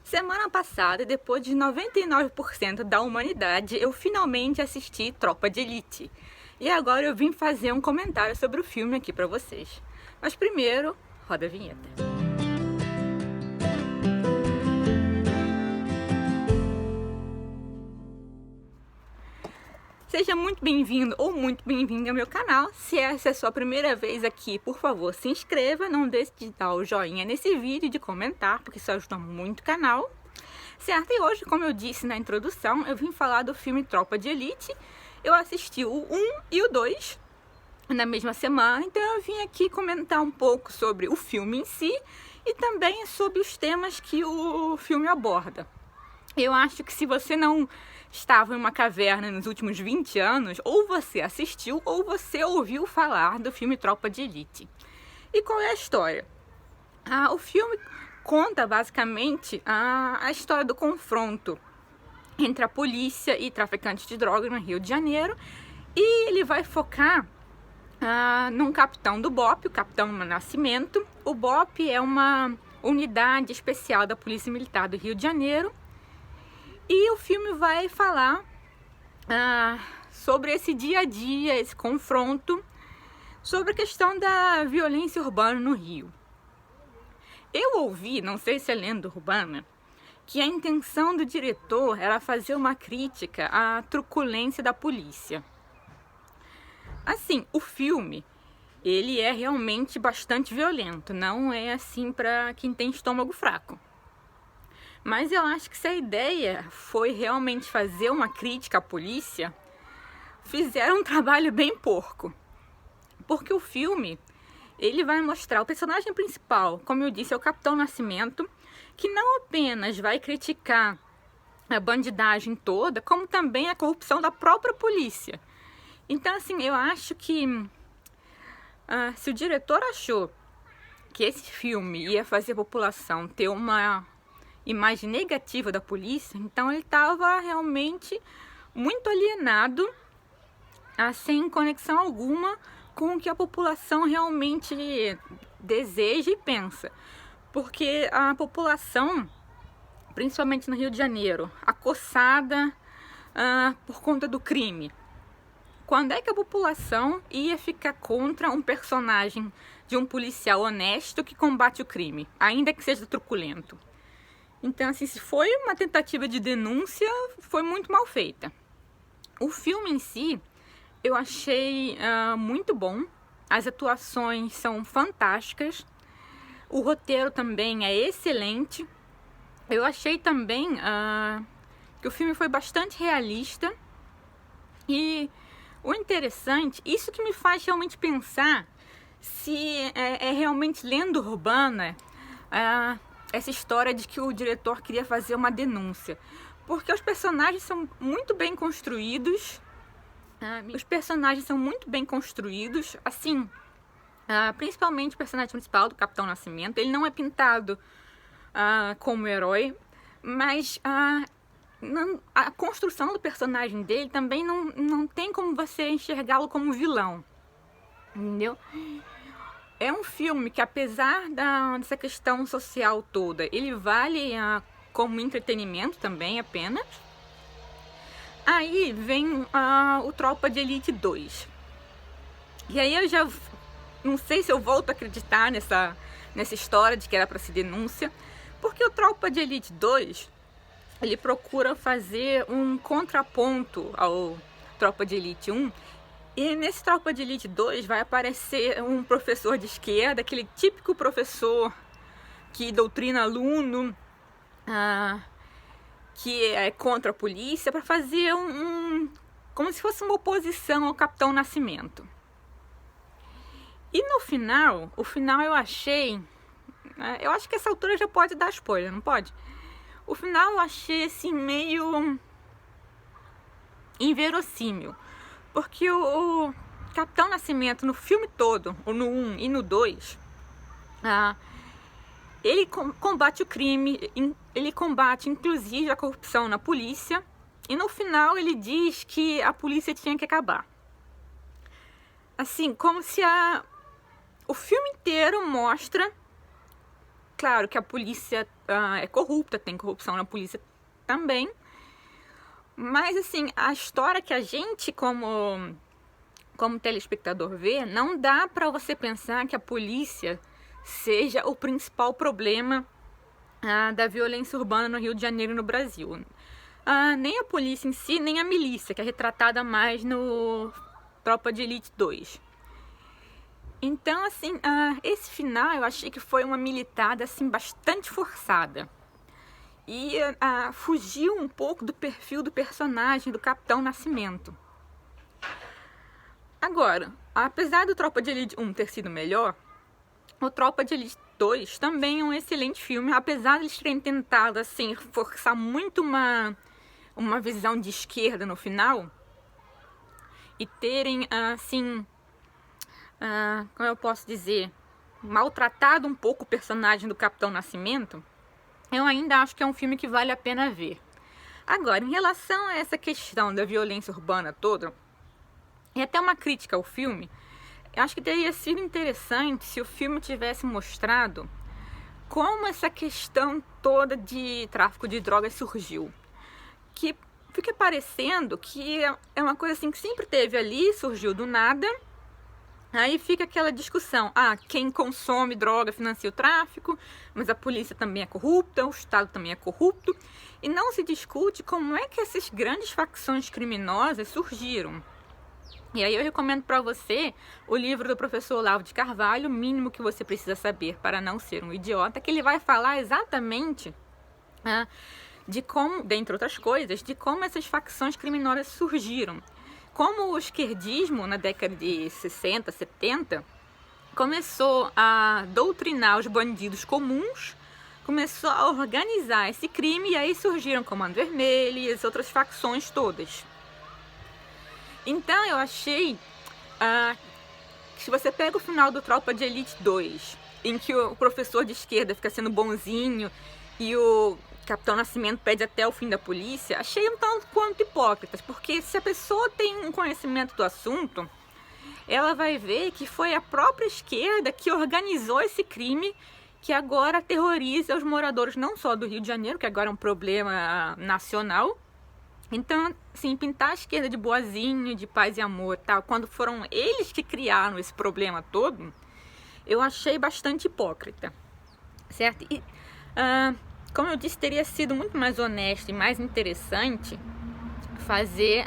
Semana passada, depois de 99% da humanidade, eu finalmente assisti Tropa de Elite. E agora eu vim fazer um comentário sobre o filme aqui pra vocês. Mas primeiro, roda a vinheta. Seja muito bem-vindo ou muito bem-vinda ao meu canal. Se essa é a sua primeira vez aqui, por favor, se inscreva. Não deixe de dar o joinha nesse vídeo e de comentar, porque isso ajuda muito o canal. Certo? E hoje, como eu disse na introdução, eu vim falar do filme Tropa de Elite. Eu assisti o 1 e o 2 na mesma semana, então eu vim aqui comentar um pouco sobre o filme em si e também sobre os temas que o filme aborda. Eu acho que se você não estava em uma caverna nos últimos 20 anos, ou você assistiu ou você ouviu falar do filme Tropa de Elite. E qual é a história? O filme conta basicamente a história do confronto entre a polícia e traficantes de drogas no Rio de Janeiro, e ele vai focar num capitão do BOPE, o Capitão Nascimento. O BOPE é uma unidade especial da Polícia Militar do Rio de Janeiro, e o filme vai falar sobre esse dia a dia, esse confronto, sobre a questão da violência urbana no Rio. Eu ouvi, não sei se é lenda urbana, que a intenção do diretor era fazer uma crítica à truculência da polícia. Assim, o filme, ele é realmente bastante violento, não é assim para quem tem estômago fraco. Mas eu acho que se a ideia foi realmente fazer uma crítica à polícia, fizeram um trabalho bem porco. Porque o filme, ele vai mostrar o personagem principal, como eu disse, é o Capitão Nascimento, que não apenas vai criticar a bandidagem toda, como também a corrupção da própria polícia. Então, assim, eu acho que se o diretor achou que esse filme ia fazer a população ter uma imagem negativa da polícia, então ele estava realmente muito alienado, sem conexão alguma com o que a população realmente deseja e pensa. Porque a população, principalmente no Rio de Janeiro, acossada por conta do crime. Quando é que a população ia ficar contra um personagem de um policial honesto que combate o crime, ainda que seja truculento? Então, assim, se foi uma tentativa de denúncia, foi muito mal feita. O filme em si, eu achei muito bom. As atuações são fantásticas. O roteiro também é excelente. Eu achei também que o filme foi bastante realista. E o interessante, isso que me faz realmente pensar se é realmente lenda urbana essa história de que o diretor queria fazer uma denúncia. Porque os personagens são muito bem construídos. Os personagens são muito bem construídos, assim, principalmente o personagem principal do Capitão Nascimento. Ele não é pintado como herói, mas a construção do personagem dele também não tem como você enxergá-lo como vilão, entendeu? É um filme que, apesar dessa questão social toda, ele vale como entretenimento também apenas. Aí vem o Tropa de Elite 2. E aí eu já não sei se eu volto a acreditar nessa história de que era para ser denúncia, porque o Tropa de Elite 2, ele procura fazer um contraponto ao Tropa de Elite 1. E nesse Tropa de Elite 2 vai aparecer um professor de esquerda, aquele típico professor que doutrina aluno, que é contra a polícia, para fazer como se fosse uma oposição ao Capitão Nascimento. E no final, eu achei, eu acho que essa altura já pode dar spoiler, não pode? O final eu achei assim meio inverossímil, porque o Capitão Nascimento no filme todo, no 1 e no 2, ele combate o crime, ele combate inclusive a corrupção na polícia, e no final ele diz que a polícia tinha que acabar. Assim, como se o filme inteiro mostra claro que a polícia é corrupta, tem corrupção na polícia também. Mas, assim, a história que a gente, como telespectador, vê, não dá para você pensar que a polícia seja o principal problema da violência urbana no Rio de Janeiro e no Brasil. Nem a polícia em si, nem a milícia, que é retratada mais no Tropa de Elite 2. Então, assim, esse final eu achei que foi uma militada, assim, bastante forçada. E fugiu um pouco do perfil do personagem, do Capitão Nascimento. Agora, apesar do Tropa de Elite 1 ter sido melhor, o Tropa de Elite 2 também é um excelente filme, apesar de eles terem tentado, assim, forçar muito uma visão de esquerda no final e terem, assim, como eu posso dizer, maltratado um pouco o personagem do Capitão Nascimento. Eu ainda acho que é um filme que vale a pena ver. Agora, em relação a essa questão da violência urbana toda, e até uma crítica ao filme, eu acho que teria sido interessante se o filme tivesse mostrado como essa questão toda de tráfico de drogas surgiu. Que fica parecendo que é uma coisa assim que sempre teve ali, surgiu do nada. Aí fica aquela discussão, quem consome droga financia o tráfico, mas a polícia também é corrupta, o Estado também é corrupto, e não se discute como é que essas grandes facções criminosas surgiram. E aí eu recomendo para você o livro do professor Olavo de Carvalho, O Mínimo que Você Precisa Saber para Não Ser um Idiota, que ele vai falar exatamente de como, dentre outras coisas, de como essas facções criminosas surgiram. Como o esquerdismo, na década de 60, 70, começou a doutrinar os bandidos comuns, começou a organizar esse crime, e aí surgiram o Comando Vermelho e as outras facções todas. Então eu achei que se você pega o final do Tropa de Elite 2, em que o professor de esquerda fica sendo bonzinho e o Capitão Nascimento pede até o fim da polícia, achei um tanto quanto hipócritas, porque se a pessoa tem um conhecimento do assunto, ela vai ver que foi a própria esquerda que organizou esse crime que agora aterroriza os moradores não só do Rio de Janeiro, que agora é um problema nacional. Então, assim, pintar a esquerda de boazinho, de paz e amor e tal, quando foram eles que criaram esse problema todo, eu achei bastante hipócrita, certo? E, como eu disse, teria sido muito mais honesto e mais interessante fazer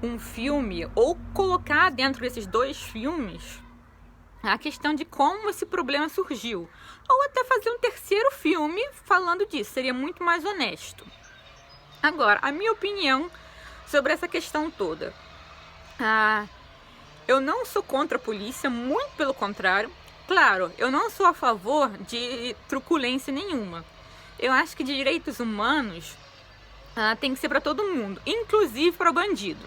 um filme, ou colocar dentro desses dois filmes a questão de como esse problema surgiu, ou até fazer um terceiro filme falando disso, seria muito mais honesto. Agora, a minha opinião sobre essa questão toda. Eu não sou contra a polícia, muito pelo contrário. Claro, eu não sou a favor de truculência nenhuma. Eu acho que direitos humanos tem que ser para todo mundo, inclusive para bandido.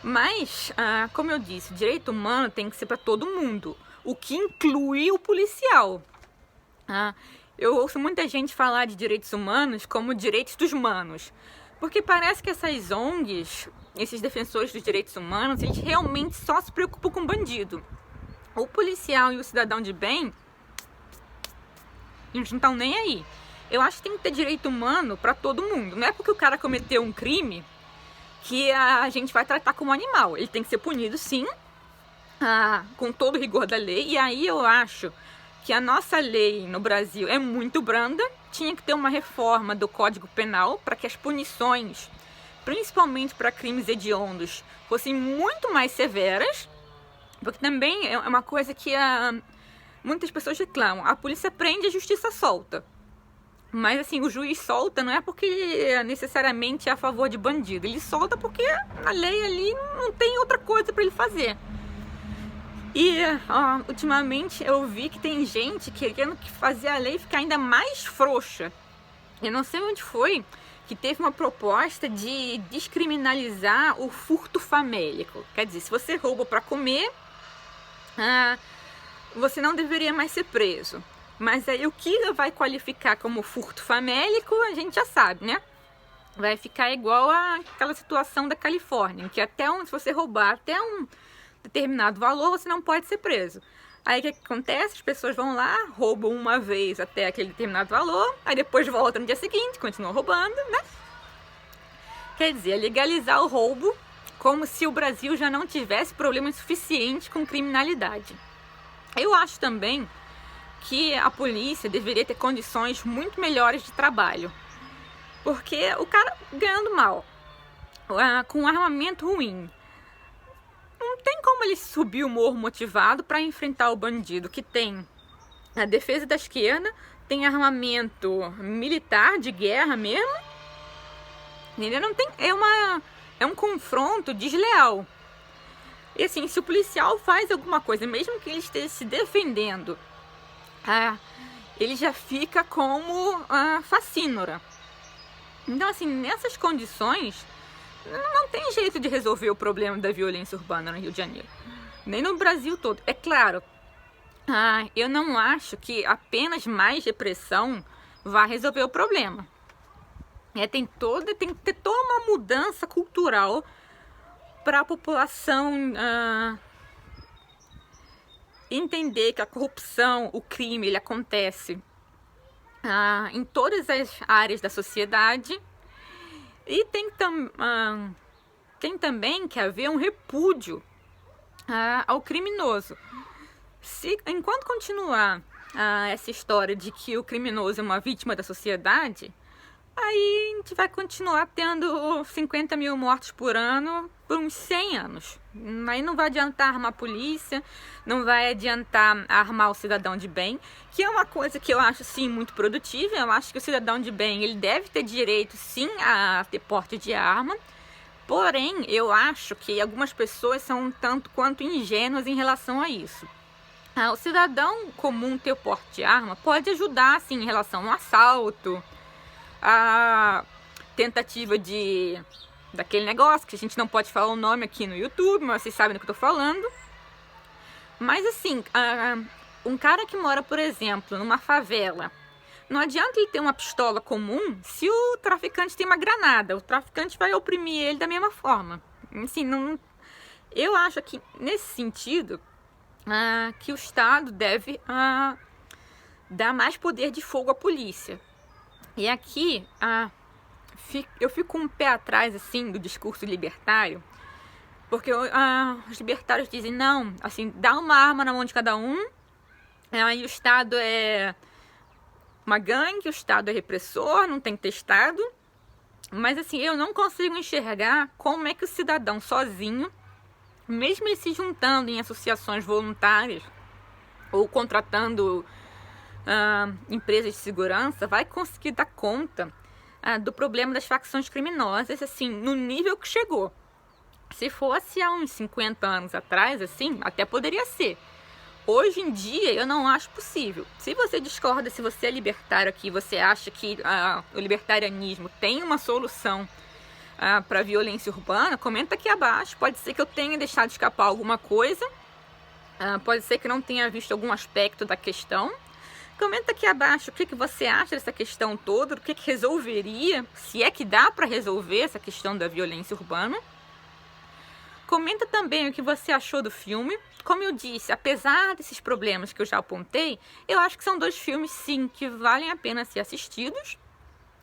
Mas, como eu disse, direito humano tem que ser para todo mundo, o que inclui o policial. Eu ouço muita gente falar de direitos humanos como direitos dos humanos, porque parece que essas ONGs, esses defensores dos direitos humanos, eles realmente só se preocupam com bandido. O policial e o cidadão de bem, eles não estão nem aí. Eu acho que tem que ter direito humano para todo mundo. Não é porque o cara cometeu um crime que a gente vai tratar como animal. Ele tem que ser punido, sim, com todo o rigor da lei. E aí eu acho que a nossa lei no Brasil é muito branda. Tinha que ter uma reforma do Código Penal para que as punições, principalmente para crimes hediondos, fossem muito mais severas. Porque também é uma coisa que muitas pessoas reclamam. A polícia prende e a justiça solta. Mas assim, o juiz solta não é porque necessariamente é a favor de bandido. Ele solta porque a lei ali não tem outra coisa para ele fazer. E ultimamente eu vi que tem gente querendo fazer a lei ficar ainda mais frouxa. Eu não sei onde foi que teve uma proposta de descriminalizar o furto famélico. Quer dizer, se você rouba para comer, você não deveria mais ser preso. Mas aí o que vai qualificar como furto famélico, a gente já sabe, né? Vai ficar igual àquela situação da Califórnia, em que se você roubar até um determinado valor, você não pode ser preso. Aí o que acontece? As pessoas vão lá, roubam uma vez até aquele determinado valor, aí depois voltam no dia seguinte, continuam roubando, né? Quer dizer, legalizar o roubo como se o Brasil já não tivesse problemas suficientes com criminalidade. Eu acho também que a polícia deveria ter condições muito melhores de trabalho. Porque o cara ganhando mal, com um armamento ruim, não tem como ele subir o morro motivado para enfrentar o bandido que tem a defesa da esquerda, tem armamento militar de guerra mesmo. Ele não tem, é um confronto desleal. E assim, se o policial faz alguma coisa, mesmo que ele esteja se defendendo, ele já fica como facínora. Então, assim, nessas condições, não tem jeito de resolver o problema da violência urbana no Rio de Janeiro. Nem no Brasil todo. É claro, eu não acho que apenas mais repressão vai resolver o problema. Tem que ter toda uma mudança cultural para a população entender que a corrupção, o crime, ele acontece em todas as áreas da sociedade. E tem também que haver um repúdio ao criminoso. Enquanto continuar essa história de que o criminoso é uma vítima da sociedade, aí a gente vai continuar tendo 50 mil mortos por ano por uns 100 anos. Aí não vai adiantar armar a polícia, não vai adiantar armar o cidadão de bem, que é uma coisa que eu acho, sim, muito produtiva. Eu acho que o cidadão de bem, ele deve ter direito, sim, a ter porte de arma. Porém, eu acho que algumas pessoas são um tanto quanto ingênuas em relação a isso. O cidadão comum ter porte de arma pode ajudar, sim, em relação ao assalto, a tentativa daquele negócio, que a gente não pode falar o nome aqui no YouTube, mas vocês sabem do que eu tô falando. Mas assim, um cara que mora, por exemplo, numa favela, não adianta ele ter uma pistola comum se o traficante tem uma granada. O traficante vai oprimir ele da mesma forma. Assim, eu acho que, nesse sentido, que o Estado deve dar mais poder de fogo à polícia. E aqui eu fico com um pé atrás, assim, do discurso libertário, porque os libertários dizem, não, assim, dá uma arma na mão de cada um, e o Estado é uma gangue, o Estado é repressor, não tem que ter Estado. Mas assim, eu não consigo enxergar como é que o cidadão sozinho, mesmo ele se juntando em associações voluntárias ou contratando empresas de segurança, vai conseguir dar conta do problema das facções criminosas, assim, no nível que chegou. Se fosse há uns 50 anos atrás, assim, até poderia ser. Hoje em dia, eu não acho possível. Se você discorda, se você é libertário aqui, você acha que o libertarianismo tem uma solução para a violência urbana, comenta aqui abaixo. Pode ser que eu tenha deixado escapar alguma coisa, pode ser que não tenha visto algum aspecto da questão. Comenta aqui abaixo o que você acha dessa questão toda, o que resolveria, se é que dá para resolver essa questão da violência urbana. Comenta também o que você achou do filme. Como eu disse, apesar desses problemas que eu já apontei, eu acho que são dois filmes, sim, que valem a pena ser assistidos.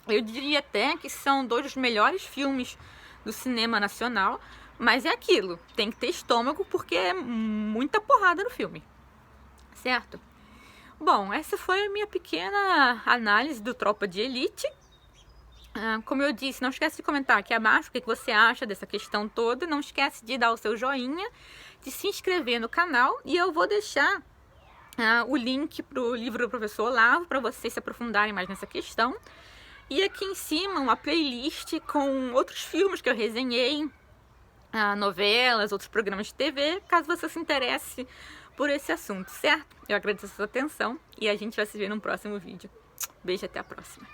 Eu diria até que são dois dos melhores filmes do cinema nacional, mas é aquilo, tem que ter estômago porque é muita porrada no filme, certo? Bom, essa foi a minha pequena análise do Tropa de Elite. Como eu disse, não esquece de comentar aqui abaixo o que você acha dessa questão toda. Não esquece de dar o seu joinha, de se inscrever no canal. E eu vou deixar o link para o livro do professor Olavo para vocês se aprofundarem mais nessa questão. E aqui em cima uma playlist com outros filmes que eu resenhei, novelas, outros programas de TV, caso você se interesse por esse assunto, certo? Eu agradeço a sua atenção e a gente vai se ver no próximo vídeo. Beijo, até a próxima.